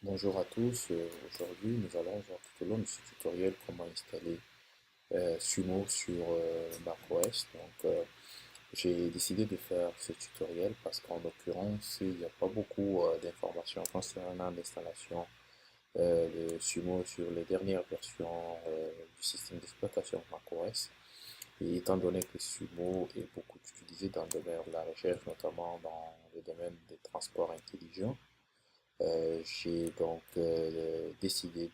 Bonjour à tous, aujourd'hui nous allons voir tout au long de ce tutoriel comment installer Sumo sur macOS. J'ai décidé de faire ce tutoriel parce qu'en l'occurrence il n'y a pas beaucoup d'informations concernant l'installation de Sumo sur les dernières versions du système d'exploitation macOS. Et étant donné que Sumo est beaucoup utilisé dans le domaine de la recherche, notamment dans le domaine des transports intelligents, j'ai donc décidé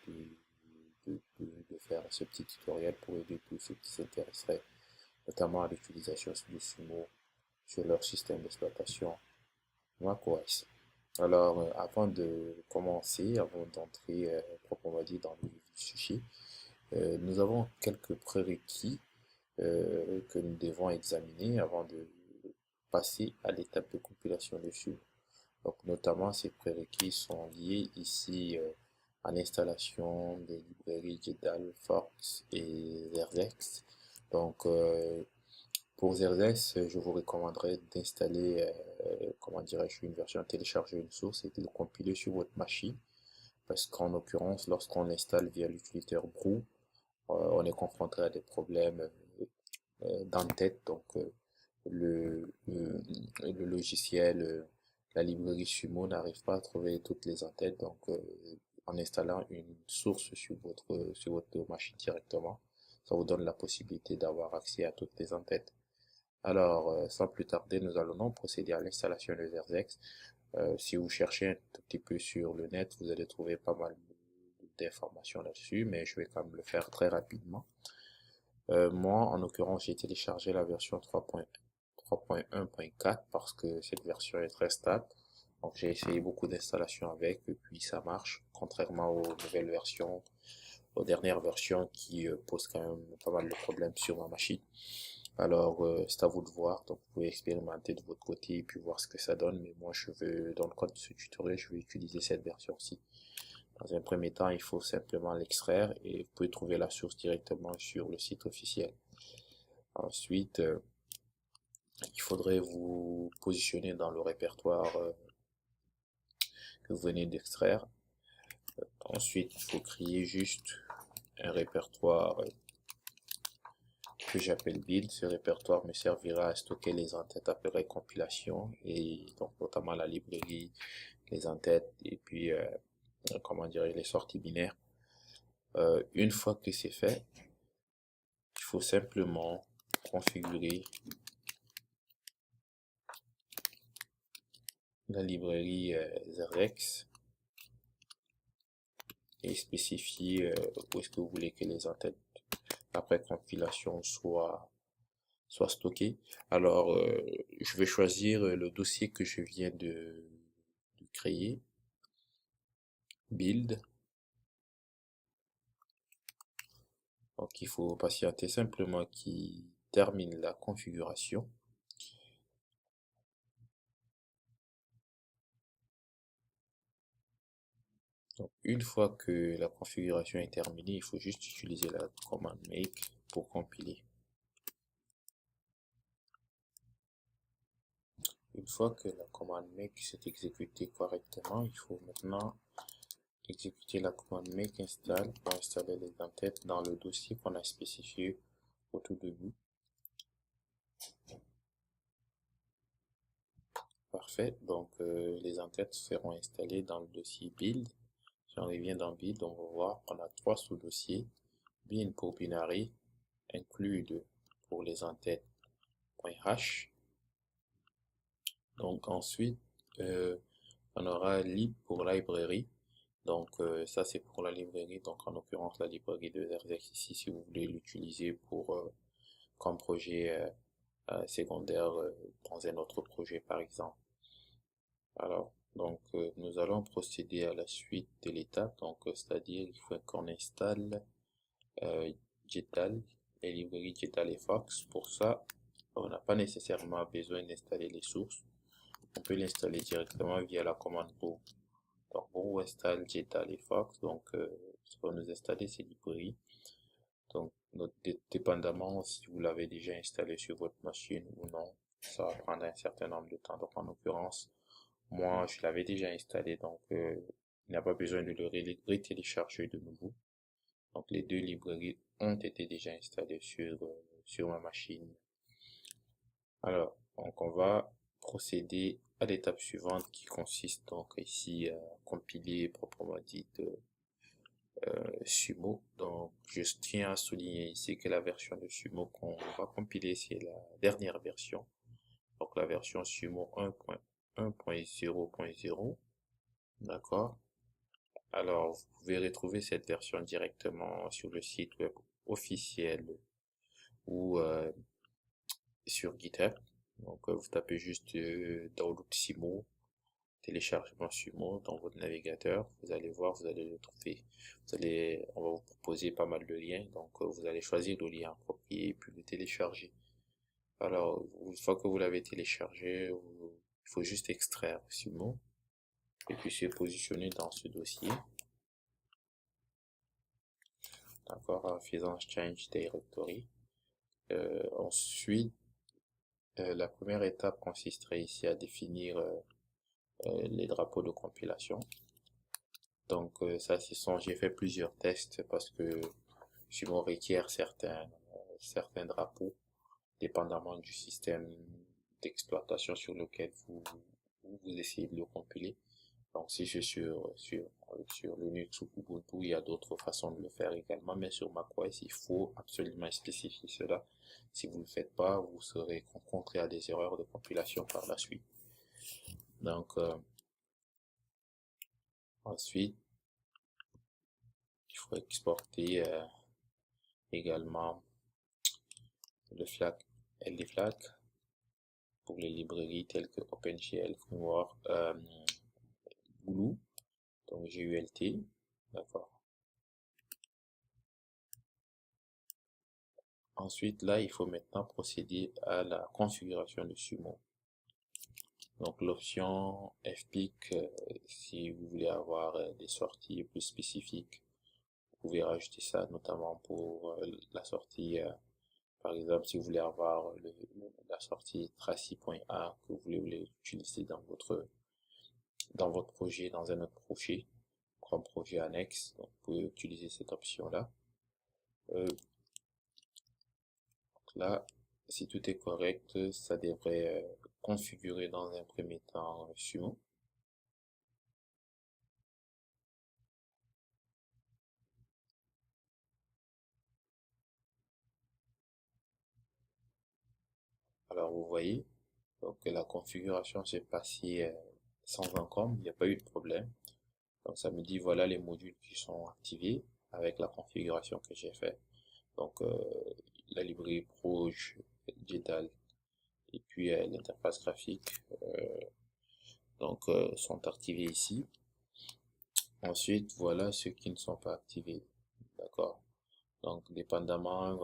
de faire ce petit tutoriel pour aider tous ceux qui s'intéresseraient notamment à l'utilisation de Sumo sur leur système d'exploitation macOS. Alors, avant de commencer, avant d'entrer proprement dit dans le vif du sujet, nous avons quelques prérequis que nous devons examiner avant de passer à l'étape de compilation de Sumo. Donc, notamment, ces prérequis sont liés ici à l'installation des librairies Jedal, Fox et Zerdex. Donc, pour Zerdex, je vous recommanderais d'installer, comment dirais-je, une version, télécharger une source et de le compiler sur votre machine. Parce qu'en l'occurrence, lorsqu'on l'installe via l'utilisateur Brew, on est confronté à des problèmes d'entête. Donc, le logiciel, la librairie Sumo n'arrive pas à trouver toutes les entêtes. Donc, en installant une source sur votre machine directement, ça vous donne la possibilité d'avoir accès à toutes les entêtes. Alors, sans plus tarder, nous allons donc procéder à l'installation de Zerzex. Si vous cherchez un tout petit peu sur le net, vous allez trouver pas mal d'informations là-dessus, mais je vais quand même le faire très rapidement. Moi, en l'occurrence, j'ai téléchargé la version 3.1.4 parce que cette version est très stable. Donc, j'ai essayé beaucoup d'installations avec et puis ça marche, contrairement aux nouvelles versions, aux dernières versions qui posent quand même pas mal de problèmes sur ma machine. Alors, c'est à vous de voir. Donc, vous pouvez expérimenter de votre côté et puis voir ce que ça donne. Mais moi, dans le cadre de ce tutoriel, je vais utiliser cette version-ci. Dans un premier temps, il faut simplement l'extraire et vous pouvez trouver la source directement sur le site officiel. Ensuite, il faudrait vous positionner dans le répertoire que vous venez d'extraire. Ensuite, il faut créer juste un répertoire que j'appelle build. Ce répertoire me servira à stocker les entêtes après compilation et donc notamment la librairie, les entêtes et puis comment dire les sorties binaires. Une fois que c'est fait, il faut simplement configurer la librairie Zerdex et spécifier où est-ce que vous voulez que les entêtes après compilation soient stockées. Alors, je vais choisir le dossier que je viens de créer, build. Donc, il faut patienter simplement qu'il termine la configuration. Donc, une fois que la configuration est terminée, il faut juste utiliser la commande make pour compiler. Une fois que la commande make s'est exécutée correctement, il faut maintenant exécuter la commande make install pour installer les entêtes dans le dossier qu'on a spécifié au tout début. Parfait, donc les entêtes seront installées dans le dossier build. Si on revient dans build, on va voir qu'on a trois sous-dossiers. Bin pour binary, include pour les entêtes.h. Donc ensuite, on aura lib pour library. Donc ça c'est pour la librairie, donc en l'occurrence la librairie de Zerdex ici si vous voulez l'utiliser pour comme projet secondaire dans un autre projet par exemple. Alors donc nous allons procéder à la suite de l'étape, donc c'est-à-dire il faut qu'on installe Jetal, les librairies Jetal et Fox. Pour ça, on n'a pas nécessairement besoin d'installer les sources. On peut l'installer directement via la commande pour. Donc, on installe Jetal et Fox. Donc, ça va nous installer ces librairies. Donc, dépendamment si vous l'avez déjà installé sur votre machine ou non, ça va prendre un certain nombre de temps. Donc, en l'occurrence, moi, je l'avais déjà installé. Donc, Il n'y a pas besoin de le télécharger de nouveau. Donc les deux librairies ont été déjà installées sur ma machine. Alors, donc on va procéder à l'étape suivante qui consiste donc ici à compiler proprement dit Sumo. Donc je tiens à souligner ici que la version de Sumo qu'on va compiler c'est la dernière version. Donc la version Sumo 1.1.0.0. D'accord. Alors vous pouvez retrouver cette version directement sur le site web officiel ou sur GitHub. Donc vous tapez juste download Sumo, téléchargement Sumo dans votre navigateur. Vous allez voir, vous allez le trouver. On va vous proposer pas mal de liens. Donc vous allez choisir le lien approprié et puis le télécharger. Alors une fois que vous l'avez téléchargé, il faut juste extraire Sumo et puis se positionner dans ce dossier. D'accord, en faisant change directory. Ensuite, la première étape consisterait ici à définir les drapeaux de compilation. Donc ça, j'ai fait plusieurs tests parce que Sumo requiert certains drapeaux, dépendamment du système d'exploitation sur lequel vous essayez de le compiler. Donc si c'est sur Linux ou Ubuntu, il y a d'autres façons de le faire également, mais sur macOS, il faut absolument spécifier cela. Si vous ne le faites pas, vous serez confronté à des erreurs de compilation par la suite. Donc ensuite, il faut exporter également le flag LDFlag pour les librairies telles que OpenGL Framework, Glue, donc GULT, d'accord. Ensuite, là, il faut maintenant procéder à la configuration de Sumo. Donc, l'option FPIC, si vous voulez avoir des sorties plus spécifiques, vous pouvez rajouter ça notamment pour la sortie, par exemple, si vous voulez avoir la sortie Tracy.a que vous voulez utiliser dans votre projet, dans un autre projet, comme projet annexe, donc vous pouvez utiliser cette option-là. Là, si tout est correct, ça devrait configurer dans un premier temps Sumo. Alors vous voyez, donc la configuration s'est passée sans encombre, il n'y a pas eu de problème. Donc ça me dit voilà les modules qui sont activés avec la configuration que j'ai fait. Donc la librairie Proj, Jedal et puis l'interface graphique sont activés ici. Ensuite voilà ceux qui ne sont pas activés, d'accord. Donc dépendamment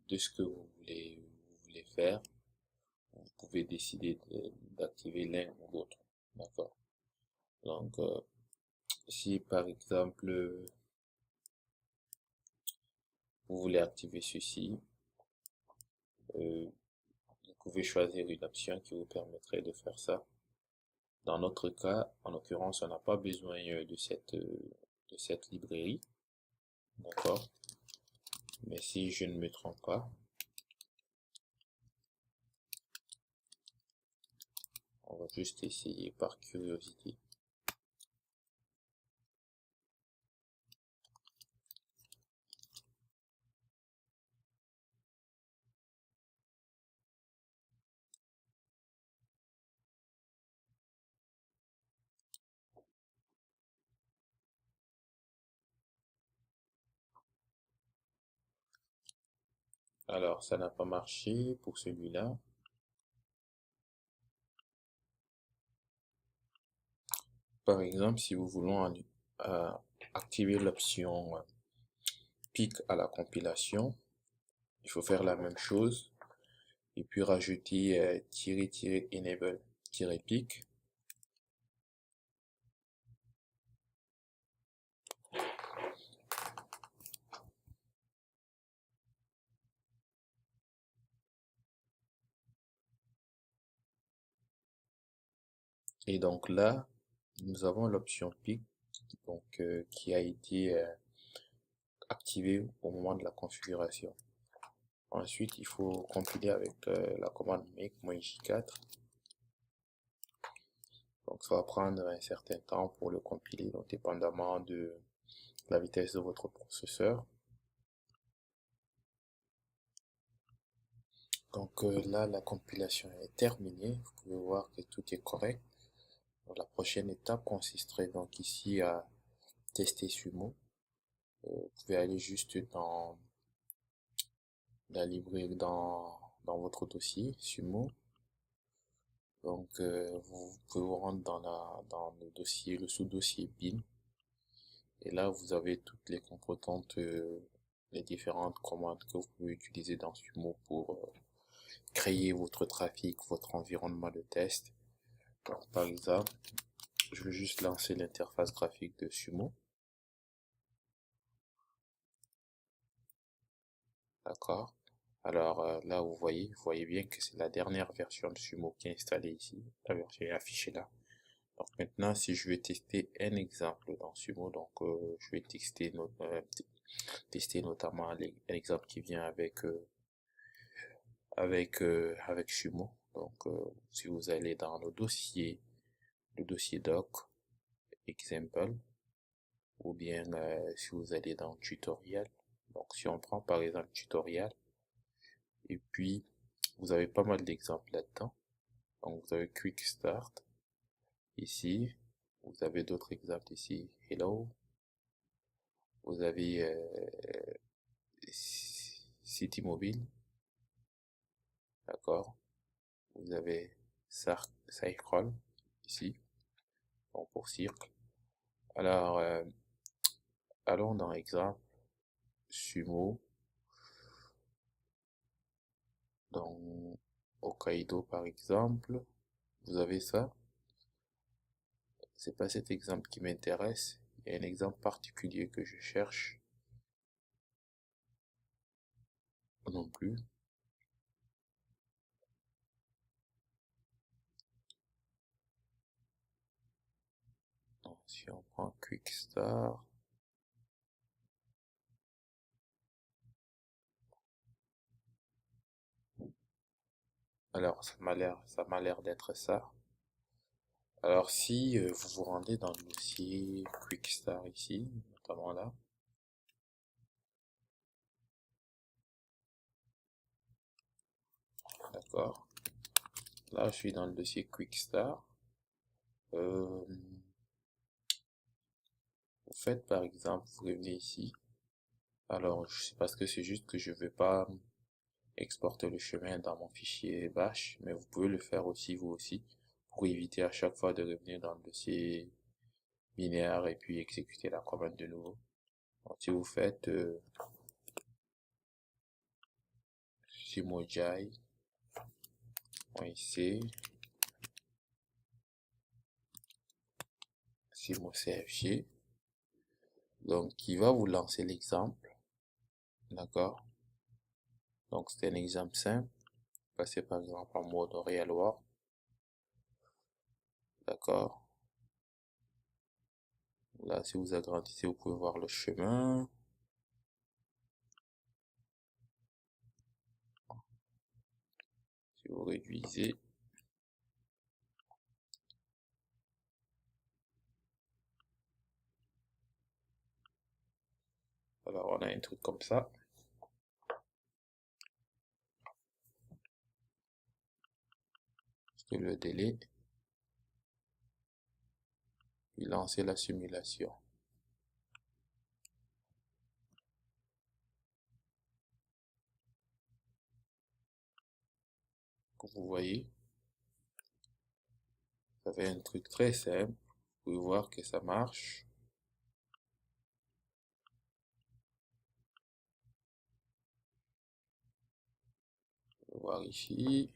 de ce que vous voulez faire, vous pouvez décider d'activer l'un ou l'autre, d'accord. Donc si par exemple vous voulez activer ceci, vous pouvez choisir une option qui vous permettrait de faire ça. Dans notre cas, en l'occurrence, on n'a pas besoin de cette librairie, d'accord. Mais si je ne me trompe pas, on va juste essayer par curiosité. Alors, ça n'a pas marché pour celui-là. Par exemple, si vous voulons activer l'option PIC à la compilation, il faut faire la même chose et puis rajouter -enable-pic. Et donc là, nous avons l'option PIC donc qui a été activé au moment de la configuration. Ensuite, il faut compiler avec la commande make-j4. Donc ça va prendre un certain temps pour le compiler, donc dépendamment de la vitesse de votre processeur. Donc là, la compilation est terminée. Vous pouvez voir que tout est correct. Donc, la prochaine étape consisterait donc ici à tester Sumo. Vous pouvez aller juste dans la librairie, dans votre dossier Sumo. Donc vous pouvez vous rendre dans le dossier, le sous-dossier bin. Et là, vous avez toutes les composantes, les différentes commandes que vous pouvez utiliser dans Sumo pour créer votre trafic, votre environnement de test. Donc, par exemple, je vais juste lancer l'interface graphique de Sumo. D'accord. Alors là, vous voyez bien que c'est la dernière version de Sumo qui est installée ici. La version est affichée là. Donc maintenant, si je vais tester un exemple dans Sumo, donc je vais tester notamment un exemple qui vient avec Sumo. Donc si vous allez dans le dossier doc example, ou bien si vous allez dans tutoriel. Donc si on prend par exemple tutoriel, et puis vous avez pas mal d'exemples là-dedans. Donc vous avez quick start ici, vous avez d'autres exemples ici, hello, vous avez City Mobile, d'accord, vous avez Cycroll ici, donc pour cirque. Alors allons dans exemple Sumo, dans Hokkaido par exemple, vous avez ça. C'est pas cet exemple qui m'intéresse, il y a un exemple particulier que je cherche non plus. Donc, si on prend Quick Start, alors ça m'a l'air d'être ça. Alors si vous vous rendez dans le dossier Quick Start ici, notamment là, d'accord. Là, je suis dans le dossier Quick Start. Vous faites par exemple, vous revenez ici. Alors, c'est parce que c'est juste que je vais pas exporter le chemin dans mon fichier bash, mais vous pouvez le faire aussi vous aussi, pour éviter à chaque fois de revenir dans le dossier binaire et puis exécuter la commande de nouveau. Donc, si vous faites simojai.c simocfg, donc qui va vous lancer l'exemple, d'accord. Donc c'est un exemple simple, passez par exemple en mode real world, d'accord. Là, si vous agrandissez, vous pouvez voir le chemin. Si vous réduisez, alors on a un truc comme ça. Sur le délai, puis lancer la simulation. Comme vous voyez, ça fait un truc très simple. Vous pouvez voir que ça marche. On va voir ici.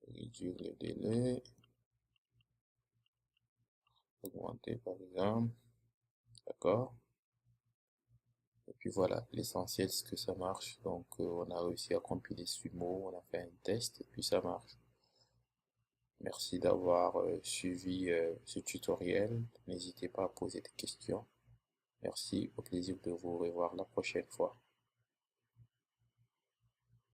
Réduire le délai. Augmenter par exemple. D'accord. Et puis voilà, l'essentiel c'est que ça marche. Donc on a réussi à compiler Sumo, on a fait un test et puis ça marche. Merci d'avoir suivi ce tutoriel. N'hésitez pas à poser des questions. Merci, au plaisir de vous revoir la prochaine fois.